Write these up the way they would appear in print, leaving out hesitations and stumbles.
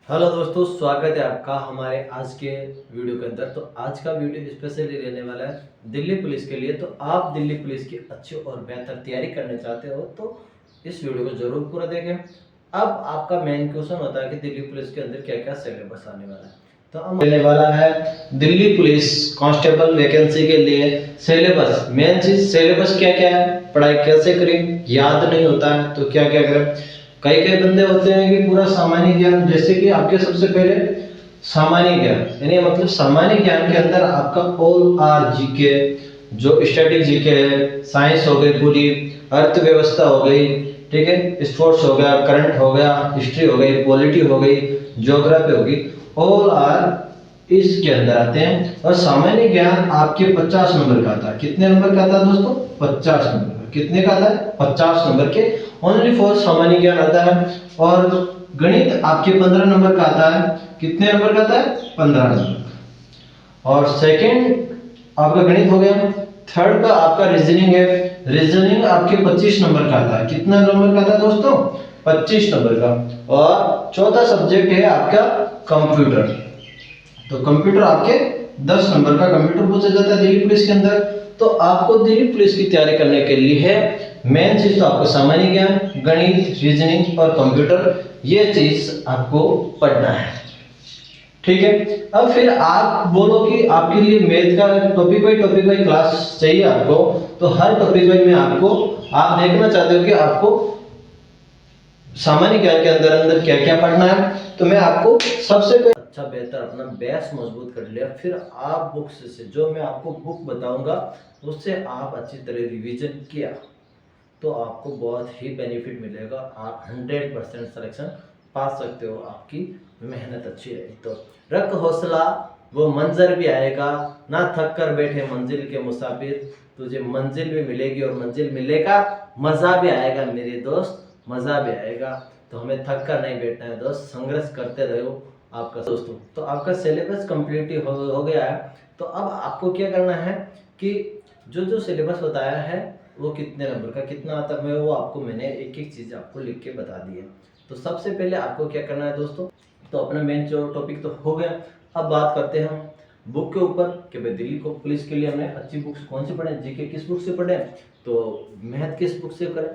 Hello दोस्तों, स्वागत है आपका हमारे आज के वीडियो के अंदर। तो आज का वीडियो स्पेशली रहने वाला है दिल्ली पुलिस के लिए। तो आप दिल्ली पुलिस की अच्छी और बेहतर तैयारी करने चाहते हो तो इस वीडियो को जरूर पूरा देखें। अब आपका मेन क्वेश्चन होता है कि दिल्ली पुलिस के अंदर क्या क्या सिलेबस आने वाला है। तो हम लेने वाला है दिल्ली पुलिस कांस्टेबल वैकेंसी के लिए सिलेबस। मेन चीज सिलेबस क्या क्या है, पढ़ाई कैसे करें, याद नहीं होता है तो क्या क्या करें। कई कई बंदे होते हैं कि पूरा सामान्य ज्ञान, जैसे कि आपके सबसे पहले सामान्य ज्ञान यानी मतलब सामान्य ज्ञान के अंदर आपका ऑल आर जीके, जो स्टैटिक जीके है, साइंस हो गई पूरी, अर्थव्यवस्था हो गई, ठीक है, स्पोर्ट्स हो गया, करंट हो गया, हिस्ट्री हो गई, पॉलिटी हो गई, ज्योग्राफी होगी, ऑल आर इसके अंदर आते हैं। और सामान्य ज्ञान आपके 50 नंबर का आता है। कितने नंबर का आता है दोस्तों? 50 नंबर का। कितने का आता है? 50 नंबर के ओनली फॉर सामान्य ज्ञान आता है। और गणित आपके 15 नंबर का आता है। कितने नंबर का आता है? 15 नंबर का। और सेकंड आपका गणित हो गया। थर्ड का आपका रीजनिंग है। रीजनिंग आपके 25 नंबर का आता है। कितना नंबर का आता है दोस्तों? 25 नंबर का। और चौथा सब्जेक्ट है आपका कंप्यूटर। तो कंप्यूटर आपके 10 नंबर का कंप्यूटर पूछा जाता है दिल्ली पुलिस के अंदर। तो आपको दिल्ली पुलिस की तैयारी करने के लिए है मेन चीज तो आपको सामान्य ज्ञान, गणित, रीजनिंग और कंप्यूटर, ये चीज आपको पढ़ना है। ठीक है। अब फिर आप बोलो कि आपके लिए मैथ का टॉपिक बाई क्लास चाहिए आपको, तो हर टॉपिक वाइज में आपको आप देखना चाहते हो कि आपको सामान्य ज्ञान के अंदर अंदर क्या क्या पढ़ना है। तो मैं आपको सबसे पहले अच्छा बेहतर अपना बेस मजबूत कर लिया, फिर आप बुक्स से जो मैं आपको बुक बताऊंगा उससे आप अच्छी तरह रिवीजन किया तो आपको बहुत ही बेनिफिट मिलेगा। आप 100% सिलेक्शन पा सकते हो, आपकी मेहनत अच्छी रही तो। रख हौसला, वो मंजर भी आएगा, ना थक कर बैठे मंजिल के मुसाफिर, तुझे मंजिल भी मिलेगी और मंजिल मिलेगा, मज़ा भी आएगा मेरे दोस्त, मज़ा भी आएगा। तो हमें थक कर नहीं बैठना है दोस्त, संघर्ष करते रहो आपका दोस्तों। तो आपका सिलेबस कंप्लीट हो गया है। तो अब आपको क्या करना है कि जो जो सिलेबस बताया है वो कितने नंबर का कितना आता है, वो आपको मैंने एक एक चीज़ आपको लिख के बता दी है। तो सबसे पहले आपको क्या करना है दोस्तों, तो अपना मेन जो टॉपिक तो हो गया। अब बात करते हैं हम बुक के ऊपर कि भाई दिल्ली को पुलिस के लिए हमने अच्छी बुक्स कौन सी पढ़ें, जीके किस बुक से पढ़ें, तो मैथ किस बुक से करें,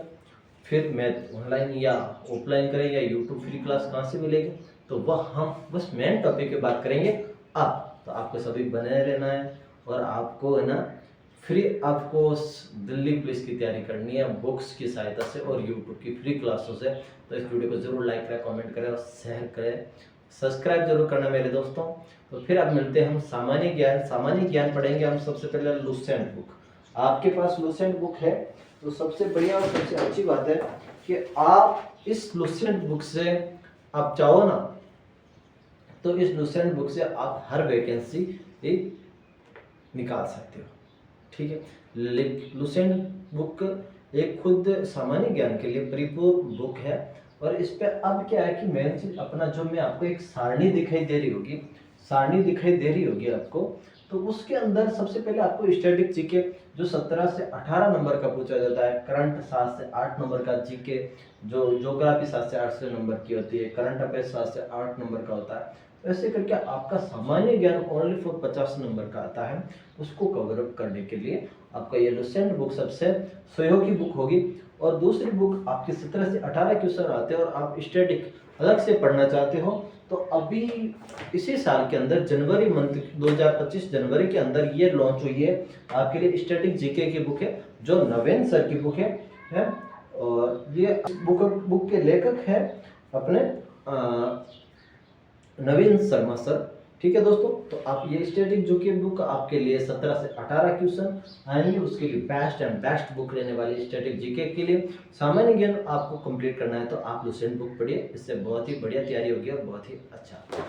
फिर मैथ ऑनलाइन या ऑफलाइन करें या यूट्यूब फ्री क्लास कहाँ से मिलेगी, तो वह हम बस मेन टॉपिक की बात करेंगे। अब तो आपको सभी बने रहना है और आपको है ना फ्री आपको दिल्ली पुलिस की तैयारी करनी है बुक्स की सहायता से और यूट्यूब की फ्री क्लासों से। तो इस वीडियो को जरूर लाइक करें, कमेंट करें और शेयर करें, सब्सक्राइब जरूर करना मेरे दोस्तों। तो फिर अब मिलते हैं हम सामान्य ज्ञान। सामान्य ज्ञान पढ़ेंगे हम सबसे पहले लुसेंट बुक। आपके पास लुसेंट बुक है तो सबसे बढ़िया और सबसे अच्छी बात है कि आप इस लुसेंट बुक से आप चाहो ना तो इस लुसेंट बुक से आप हर वैकेंसी निकाल सकते हो। ठीक है। लुसेंट बुक एक खुद सामान्य ज्ञान के लिए परिपूर्ण बुक है। और इस पे अब क्या है कि मेन चीज अपना जो मैं आपको एक सारणी दिखाई दे रही होगी, सारणी दिखाई दे रही होगी आपको, तो उसके अंदर सबसे पहले आपको स्टैटिक जीके जो 17 से 18 नंबर का पूछा जाता है, करंट 7 से 8 नंबर का जीके, जो ज्योग्राफी 7 से 8 नंबर की होती है, करंट अफेयर्स 7 से 8 नंबर का होता है। ऐसे करके आपका सामान्य ज्ञान ओनली फॉर 50 नंबर का आता है। उसको कवर अप करने के लिए आपका ये लुसेंट बुक सबसे सहयोगी बुक होगी। और दूसरी बुक आपके 17 से 18 क्वेश्चन आते हैं और आप स्टैटिक अलग से पढ़ना चाहते हो तो अभी इसी साल के अंदर जनवरी मंथ 2025 जनवरी के अंदर ये लॉन्च हुई है आपके लिए स्टैटिक जीके की बुक है, जो नवीन सर की बुक है। और ये बुक के लेखक है अपने नवीन शर्मा सर। ठीक है दोस्तों, तो आप ये स्टैटिक जो की बुक आपके लिए 17 से 18 क्वेश्चन आएंगे, उसके लिए बेस्ट एंड बेस्ट बुक रहने वाली स्टैटिक जीके के लिए। सामान्य ज्ञान आपको कंप्लीट करना है तो आप लुसेंट बुक पढ़िए, इससे बहुत ही बढ़िया तैयारी होगी और बहुत ही अच्छा।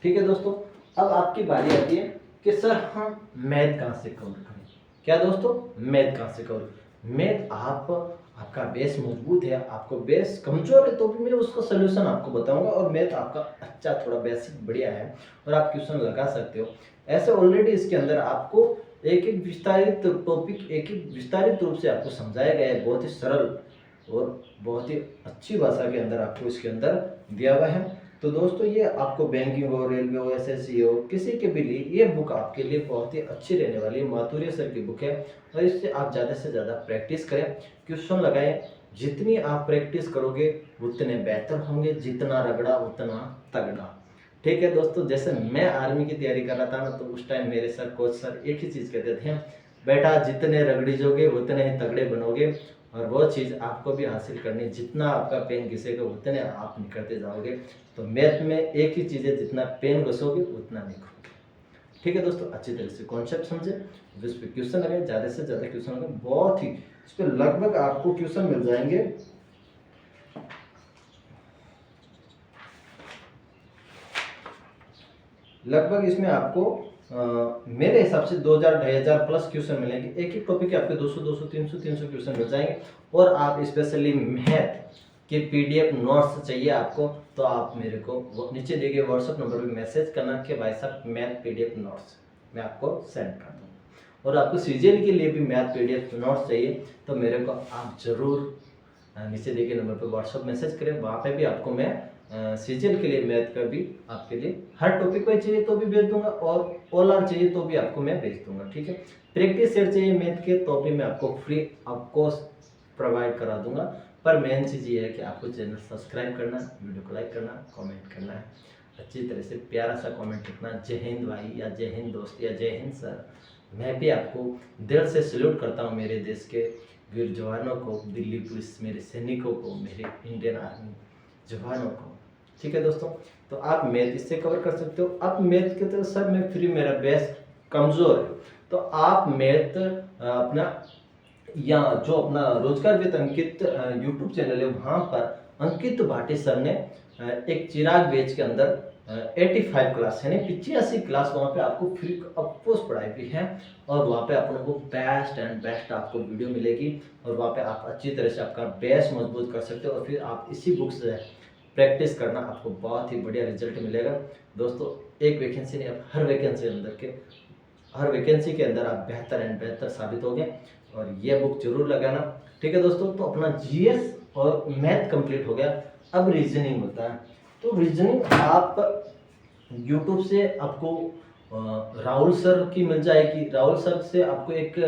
ठीक है दोस्तों, अब आपकी बारी आती है कि सर हम मैथ कहाँ से कवर करें। क्या दोस्तों, मैथ कहाँ से कवर? मैथ आपका बेस मजबूत है, आपको बेस कमजोर है तो भी मैं उसका सोल्यूशन आपको बताऊंगा। और मैथ आपका अच्छा थोड़ा बेसिक बढ़िया है और आप क्वेश्चन लगा सकते हो। ऐसे ऑलरेडी इसके अंदर आपको एक एक विस्तारित टॉपिक एक एक विस्तारित रूप से आपको समझाया गया है, बहुत ही सरल और बहुत ही अच्छी भाषा के अंदर आपको इसके अंदर दिया हुआ है। तो दोस्तों ये आपको बैंकिंग हो, रेलवे हो, एसएससी हो, किसी के भी लिए ये बुक आपके लिए बहुत ही अच्छी रहने वाली है। माथुर सर की बुक है और इससे आप ज़्यादा से ज़्यादा प्रैक्टिस करें, क्वेश्चन लगाएं। जितनी आप प्रैक्टिस करोगे उतने बेहतर होंगे, जितना रगड़ा उतना तगड़ा। ठीक है दोस्तों, जैसे मैं आर्मी की तैयारी कर रहा था ना, तो उस टाइम मेरे सर, कोच सर एक ही चीज़ कहते थे, बेटा जितने रगड़ीजोगे उतने ही तगड़े बनोगे। और वो चीज़ आपको भी हासिल करनी, जितना आपका पेन घिसेगा उतने आप निकलते जाओगे। तो मैथ में एक ही चीज़ है, जितना पेन घसोगे उतना निकलोगे। ठीक है दोस्तों, अच्छी तरह से कॉन्सेप्ट समझे, इस पर क्वेश्चन लगाए, ज़्यादा से ज़्यादा क्वेश्चन लगाए। बहुत ही इस पर लगभग आपको क्वेश्चन मिल जाएंगे लगभग इसमें आपको मेरे हिसाब से 2000-2500 प्लस क्वेश्चन मिलेंगे। एक एक टॉपिक के आपके 200 300 क्वेश्चन मिल जाएंगे। और आप स्पेशली मैथ के पीडीएफ नोट्स चाहिए आपको, तो आप मेरे को नीचे दिए गए व्हाट्सएप नंबर पे मैसेज करना कि भाई साहब मैथ पीडीएफ नोट्स मैं आपको सेंड कर दूँ। और आपको सीजीएल के लिए भी मैथ पीडीएफ नोट्स चाहिए, तो मेरे को आप ज़रूर नीचे दिए गए नंबर पर व्हाट्सएप मैसेज करें। वहाँ पे भी आपको मैं सीजीएल के लिए मैथ का भी आपके लिए हर टॉपिक वाइज चाहिए तो भी भेज दूंगा, और ऑल आर चाहिए तो भी आपको मैं भेज दूंगा। ठीक है, प्रैक्टिस सेट चाहिए मैथ के तो भी मैं आपको फ्री ऑफ कॉस्ट प्रोवाइड करा दूंगा। पर मेन चीज़ ये है कि आपको चैनल सब्सक्राइब करना, वीडियो को लाइक करना, कमेंट करना है, अच्छी तरह से प्यारा सा कमेंट लिखना, जय हिंद भाई या जय हिंद दोस्त या जय हिंद सर। मैं भी आपको दिल से सैल्यूट करता हूँ, मेरे देश के वीर जवानों को, दिल्ली पुलिस, मेरे सैनिकों को, मेरे इंडियन आर्मी जवानों को। ठीक है दोस्तों, तो आप मैथ इससे कवर कर सकते हो। अब मैथ के तो सर मैं फ्री, मेरा बेस कमज़ोर है, तो आप मैथ अपना या जो अपना रोजगार विद अंकित यूट्यूब चैनल है, वहाँ पर अंकित भाटी सर ने एक चिराग बैच के अंदर 85 क्लास यानी 85 क्लास वहाँ पे आपको फ्री ऑफ कॉस्ट पढ़ाई भी है। और वहाँ पे आप लोगों को बेस्ट एंड बेस्ट आपको वीडियो मिलेगी, और वहाँ पे आप अच्छी तरह से आपका बेस मजबूत कर सकते हो। और फिर आप इसी बुक से प्रैक्टिस करना, आपको बहुत ही बढ़िया रिजल्ट मिलेगा दोस्तों। एक वैकेंसी नहीं, आप हर वैकेंसी के अंदर आप बेहतर एंड बेहतर साबित होंगे। और ये बुक जरूर लगाना। ठीक है दोस्तों, तो अपना जीएस और मैथ कंप्लीट हो गया। अब रीजनिंग होता है, तो रीजनिंग आप यूट्यूब से आपको राहुल सर की मिल जाएगी। राहुल सर से आपको एक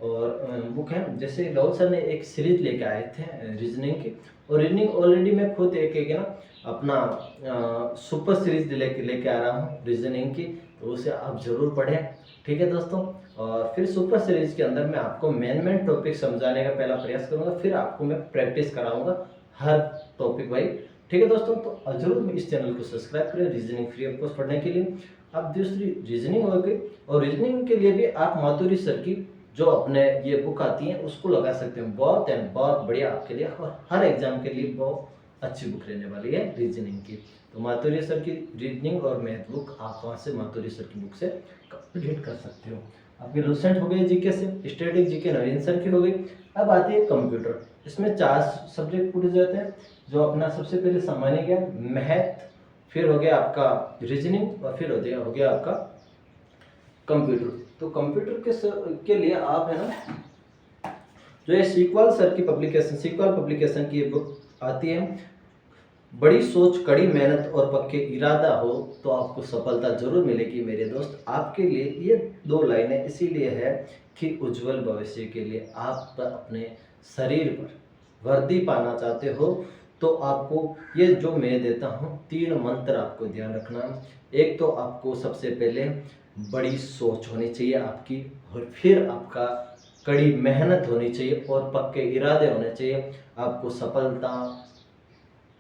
और बुक है, जैसे राहुल सर ने एक सीरीज लेके आए थे रीजनिंग की, और रीजनिंग ऑलरेडी मैं खुद एक ना अपना सुपर सीरीज लेके आ रहा हूँ रीजनिंग की, तो उसे आप जरूर पढ़ें। ठीक है दोस्तों, और फिर सुपर सीरीज के अंदर मैं आपको मेन टॉपिक समझाने का पहला प्रयास करूंगा, फिर आपको मैं प्रैक्टिस कराऊंगा हर टॉपिक वाइज। ठीक है दोस्तों, तो जरूर इस चैनल को सब्सक्राइब करें रीजनिंग फ्री ऑफ कॉस्ट पढ़ने के लिए। अब दूसरी रीजनिंग हो गई, और रीजनिंग के लिए भी आप माथुर सर की जो अपने ये बुक आती है उसको लगा सकते हैं। बहुत एंड बहुत बढ़िया आपके लिए, और हर एग्जाम के लिए बहुत अच्छी बुक रहने वाली है रीजनिंग की। तो माथुर सर की रीजनिंग और मैथ बुक आप वहाँ से माथुर सर की बुक से कंप्लीट कर सकते हो। आपकी लूसेंट हो गई जीके से, स्टैटिक जीके नवीन सर की हो गई। अब आती है कंप्यूटर, इसमें 4 सब्जेक्ट पूरे जाते हैं, जो अपना सबसे पहले सामान्य ज्ञान, मैथ, फिर हो गया आपका रीजनिंग, और फिर हो गया आपका कंप्यूटर। तो कंप्यूटर के लिए आप है ना, जो ये सीक्वल सर की पब्लिकेशन, सीक्वल पब्लिकेशन की बुक आती है, बड़ी सोच, कड़ी मेहनत और पक्के इरादा हो तो आपको सफलता जरूर मिलेगी मेरे दोस्त। आपके लिए ये 2 लाइनें इसीलिए है कि उज्जवल भविष्य के लिए आप अपने शरीर पर वर्दी पाना चाहते हो, तो आपको ये जो मैं देता हूँ 3 मंत्र आपको ध्यान रखना। एक तो आपको सबसे पहले बड़ी सोच होनी चाहिए आपकी, और फिर आपका कड़ी मेहनत होनी चाहिए, और पक्के इरादे होने चाहिए। आपको सफलता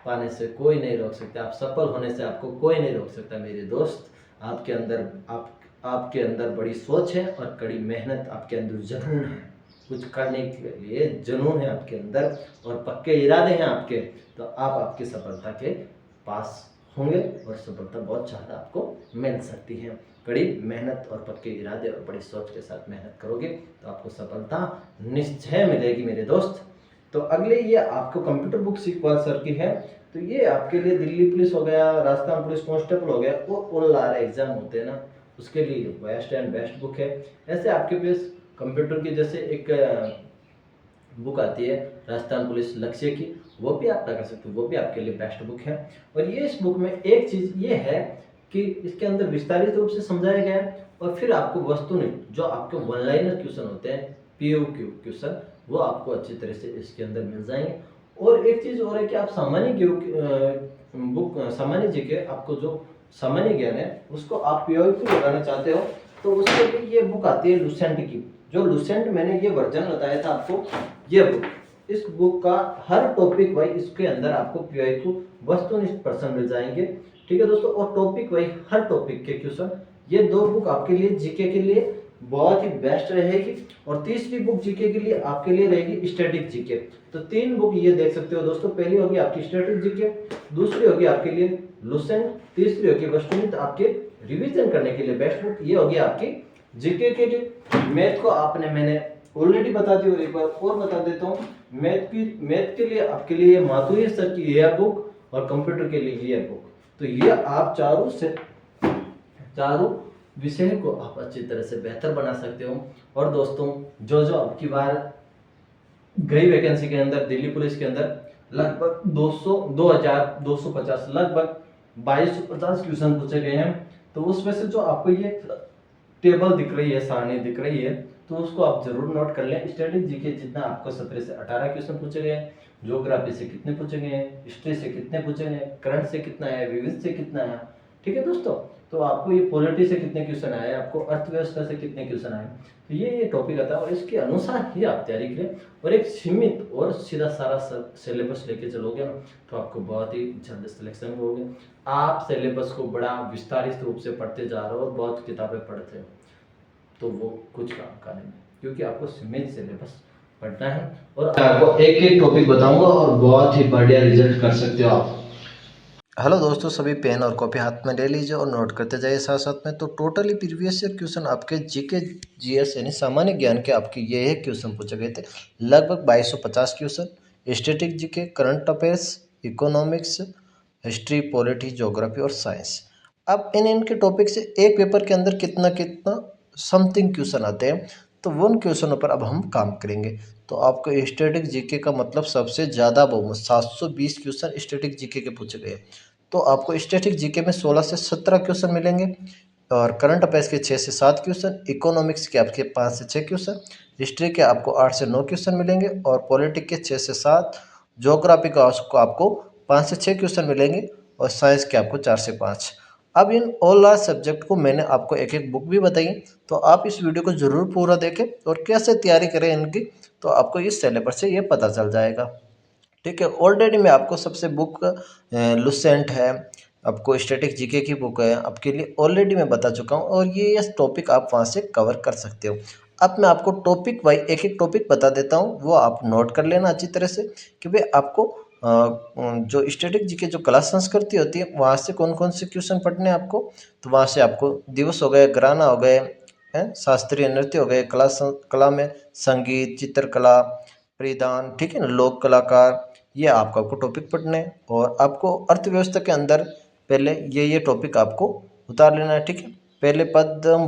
पाने से कोई नहीं रोक सकता, आप सफल होने से आपको कोई नहीं रोक सकता मेरे दोस्त। आपके अंदर बड़ी सोच है, और कड़ी मेहनत, आपके अंदर जुनून है, कुछ करने के लिए जुनून है आपके अंदर, और पक्के इरादे हैं आपके, तो आप आपकी सफलता के पास होंगे, और सफलता बहुत ज़्यादा आपको मिल सकती है। कड़ी मेहनत और पक्के इरादे और बड़ी सोच के साथ मेहनत करोगे तो आपको सफलता निश्चय मिलेगी मेरे दोस्त। तो अगले ये आपको कंप्यूटर बुक सीक्वल सर की है, तो ये आपके लिए दिल्ली पुलिस हो गया, राजस्थान पुलिस कांस्टेबल हो गया, वो ऑल आर एग्जाम होते हैं ना, उसके लिए बेस्ट एंड बेस्ट बुक है। ऐसे आपके पास कंप्यूटर की जैसे एक बुक आती है राजस्थान पुलिस लक्ष्य की, वो भी आप कर सकते हो, वो भी आपके लिए बेस्ट बुक है। और ये इस बुक में एक चीज़ ये है कि इसके अंदर विस्तारित रूप से समझाया गया है, और फिर आपको वस्तुनिष्ठ जो आपके वन लाइनर क्वेश्चन होते हैं, पीओक्यू क्वेश्चन, वो आपको अच्छी तरह से इसके अंदर मिल जाएंगे। और एक चीज़ और है कि आप सामान्य जीके, आपको जो सामान्य ज्ञान है उसको आप पीओक्यू लगाना चाहते हो, तो उसके लिए ये बुक आती है लुसेंट की। जो लुसेंट मैंने ये वर्जन बताया था आपको, ये बुक, इस बुक का हर टॉपिक वाइज इसके अंदर आपको पीओक्यू वस्तुनिष्ठ प्रश्न मिल जाएंगे। ठीक है दोस्तों, और टॉपिक वाइज हर टॉपिक के क्वेश्चन, ये दो बुक आपके लिए जीके के लिए बहुत ही बेस्ट रहेगी। और तीसरी बुक जीके के लिए आपके लिए रहेगी स्टैटिक जीके। तो तीन बुक ये देख सकते हो दोस्तों, पहली होगी आपकी स्टैटिक जीके, दूसरी होगी आपके लिए लुसेंट, तीसरी होगी वस्तुनिष्ठ आपके रिवीजन करने के लिए बेस्ट बुक, ये होगी आपकी जीके के लिए। मैथ को आपने मैंने ऑलरेडी बता दी, और एक बार और बता देता हूँ, मैथ के लिए आपके लिए माधुरी सर की यह बुक, और कंप्यूटर के लिए यह बुक। तो ये आप चारों विषय को आप अच्छी तरह से बेहतर बना सकते हो। और दोस्तों, जो आपकी बार गई वैकेंसी के अंदर दिल्ली पुलिस के अंदर लगभग 2250 लगभग 2250 क्वेश्चन पूछे गए हैं, तो उसमें से जो आपको ये टेबल दिख रही है, सारणी दिख रही है, तो उसको आप जरूर नोट कर लें। स्टैटिक जीके जितना आपको 17 से 18 क्वेश्चन पूछे गए हैं, ज्योग्राफी से कितने पूछे गए हैं, हिस्ट्री से कितने पूछे गए हैं, करंट से कितना है, विविध से कितना है, ठीक है दोस्तों। तो आपको ये पॉलिटी से कितने क्वेश्चन आए, आपको अर्थव्यवस्था से कितने क्वेश्चन आए, तो ये टॉपिक आता है, और इसके अनुसार ही आप तैयारी करें। और एक सीमित और सीधा सारा सिलेबस लेके चलोगे ना, तो आपको बहुत ही जल्द सिलेक्शन होगे। आप सिलेबस को बड़ा विस्तारित रूप से पढ़ते जा रहे हो और बहुत किताबें पढ़ते हो, तो वो कुछ काम का नहीं, क्योंकि आपको सीमित सिलेबस पढ़ना है। और आपको एक एक टॉपिक बताऊंगा और बहुत ही बढ़िया रिजल्ट कर सकते हो आप। हेलो दोस्तों, सभी पेन और कॉपी हाथ में ले लीजिए और नोट करते जाइए साथ साथ में। तो टोटली प्रीवियस ईयर क्वेश्चन आपके जीके जीएस यानी सामान्य ज्ञान के आपके ये क्वेश्चन पूछे गए थे, लगभग 2250 question. Static GK, current affairs, economics, history, polity, geography और साइंस। अब इनके टॉपिक से एक पेपर के अंदर कितना कितना समथिंग क्वेश्चन आते हैं, तो उन क्वेश्चनों पर अब हम काम करेंगे। तो आपको स्टैटिक जीके का मतलब सबसे ज़्यादा बहुमत 720 क्वेश्चन स्टैटिक जीके के पूछे गए। तो आपको स्टैटिक जीके में 16 से 17 क्वेश्चन मिलेंगे, और करंट अफेयर्स के 6 से 7 क्वेश्चन, इकोनॉमिक्स के आपके 5 से 6 क्वेश्चन, हिस्ट्री के आपको 8 से 9 क्वेश्चन मिलेंगे, और पॉलिटिक्स के 6 से 7, ज्योग्राफी का आपको 5 से 6 क्वेश्चन मिलेंगे, और साइंस के आपको 4 से 5। अब इन ऑल आर सब्जेक्ट को मैंने आपको एक एक बुक भी बताई, तो आप इस वीडियो को ज़रूर पूरा देखें और कैसे तैयारी करें इनकी, तो आपको इस सिलेबस से ये पता चल जाएगा। ठीक है, ऑलरेडी मैं आपको सबसे बुक लुसेंट है, आपको स्टैटिक जीके की बुक है, आपके लिए ऑलरेडी मैं बता चुका हूँ, और ये टॉपिक आप वहाँ से कवर कर सकते हो। अब मैं आपको टॉपिक वाइज एक एक टॉपिक बता देता हूँ, वो आप नोट कर लेना अच्छी तरह से कि भाई आपको जो स्टैटिक जीके जो कला संस्कृति होती है, वहाँ से कौन कौन से क्वेश्चन पढ़ने हैं आपको। तो वहाँ से आपको दिवस हो गए, घराना हो गए, शास्त्रीय नृत्य हो गए, कला में संगीत, चित्रकला, परिधान, ठीक है ना, लोक कलाकार, ये आपको टॉपिक पढ़ने हैं। और आपको अर्थव्यवस्था के अंदर पहले ये टॉपिक आपको उतार लेना है। ठीक है, पहले पद्म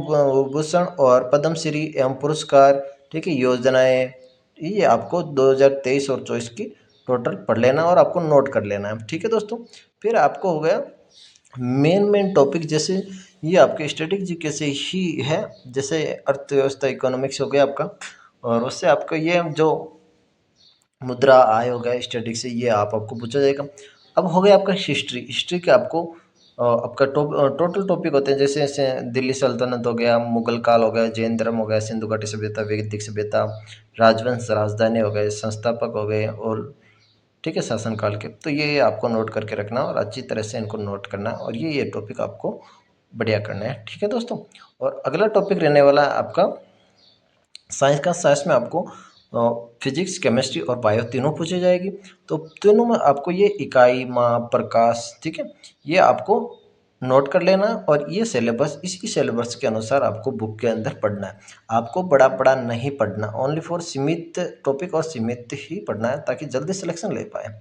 भूषण और पद्मश्री एवं पुरस्कार, ठीक है, योजनाएं, ये आपको 2023 और 24 की टोटल पढ़ लेना और आपको नोट कर लेना है। ठीक है दोस्तों, फिर आपको हो गया मेन टॉपिक, जैसे ये आपके स्टैटिक जीके से ही है, जैसे अर्थव्यवस्था, इकोनॉमिक्स हो गया आपका, और उससे आपका ये जो मुद्रा आय हो गया स्टैटिक से, ये आपको पूछा जाएगा। अब हो गया आपका हिस्ट्री। हिस्ट्री के आपको आपका टोटल टॉपिक होते हैं, जैसे जैसे दिल्ली सल्तनत हो गया, मुगल काल हो गया, जैन धर्म हो गया, सिंधु घाटी सभ्यता, वैदिक सभ्यता, राजवंश, राजधानी हो गए, संस्थापक हो गए, और ठीक है, शासनकाल के। तो ये आपको नोट करके रखना और अच्छी तरह से इनको नोट करना, और ये टॉपिक आपको बढ़िया करना है। ठीक है दोस्तों, और अगला टॉपिक रहने वाला है आपका साइंस का। साइंस में आपको फिजिक्स, केमिस्ट्री और बायो तीनों पूछी जाएगी। तो तीनों में आपको ये इकाई, माप, प्रकाश, ठीक है, ये आपको नोट कर लेना, और ये सिलेबस, इसी सिलेबस के अनुसार आपको बुक के अंदर पढ़ना है। आपको बड़ा बड़ा नहीं पढ़ना, ओनली फॉर सीमित टॉपिक और सीमित ही पढ़ना है, ताकि जल्दी सिलेक्शन ले पाए।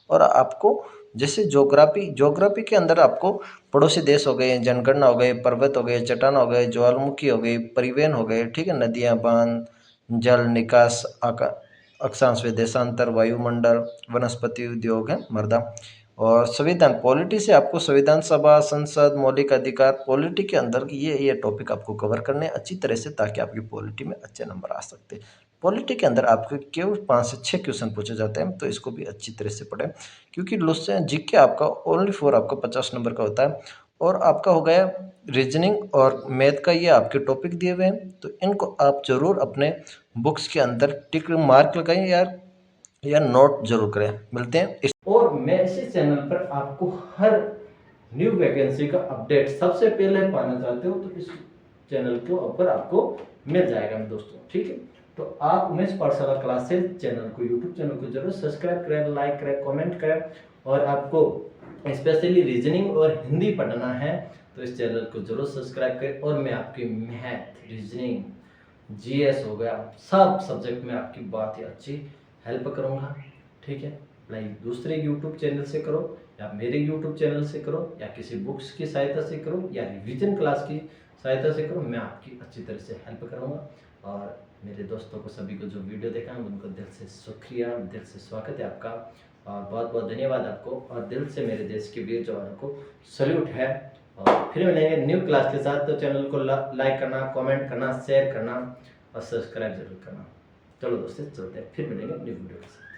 और आपको जैसे ज्योग्राफी के अंदर आपको पड़ोसी देश हो गए, जनगणना हो गए, पर्वत हो गए, चट्टान हो गए, ज्वालामुखी हो गई, परिवहन हो गए, ठीक है, नदियाँ, बांध, जल निकास, अक्षांश व देशांतर, वायुमंडल, वनस्पति उद्योग है मृदा, और संविधान पॉलिटी से आपको संविधान सभा, संसद, मौलिक अधिकार, पॉलिटी के अंदर ये टॉपिक आपको कवर करने हैं अच्छी तरह से, ताकि आपकी पॉलिटी में अच्छे नंबर आ सकते हैं। पॉलिटी के अंदर आपके केवल 5 से 6 क्वेश्चन पूछे जाते हैं, तो इसको भी अच्छी तरह से पढ़ें, क्योंकि लुसेंट जीके आपका ओनली फॉर आपको 50 नंबर का होता है, और आपका हो गया रीजनिंग और मैथ का, ये आपके टॉपिक दिए हुए हैं, तो इनको आप जरूर अपने बुक्स के अंदर टिक मार्क लगाएं या नोट जरूर करें। मिलते हैं और मैं इसी चैनल पर आपको हर न्यू वैकेंसी का अपडेट सबसे पहले पाना चाहते हो, तो इस चैनल के ऊपर आपको मिल जाएगा दोस्तों, ठीक है। तो आप उमेश पाठशाला क्लासेस चैनल को, यूट्यूब चैनल को जरूर सब्सक्राइब करें, लाइक करें, कमेंट करें, और आपको स्पेशली रीजनिंग और हिंदी पढ़ना है तो इस चैनल को जरूर सब्सक्राइब करें, और मैं आपकी मैथ, रीजनिंग, जीएस हो गया, सब सब्जेक्ट में आपकी बहुत ही अच्छी हेल्प करूँगा, ठीक है। लाइक दूसरे यूट्यूब चैनल से करो, या मेरे यूट्यूब चैनल से करो, या किसी बुक्स की सहायता से करो, या रिवीजन क्लास की सहायता से करो, मैं आपकी अच्छी तरह से हेल्प करूँगा। और मेरे दोस्तों को सभी को जो वीडियो देखा है उनको दिल से शुक्रिया, दिल से स्वागत है आपका, और बहुत बहुत धन्यवाद आपको, और दिल से मेरे देश के वीर जवानों को सल्यूट है। और फिर मिलेंगे न्यू क्लास के साथ, तो चैनल को लाइक करना, कमेंट करना, शेयर करना और सब्सक्राइब जरूर करना। चलो दोस्तों चलते हैं, फिर मिलेंगे न्यू वीडियो के साथ।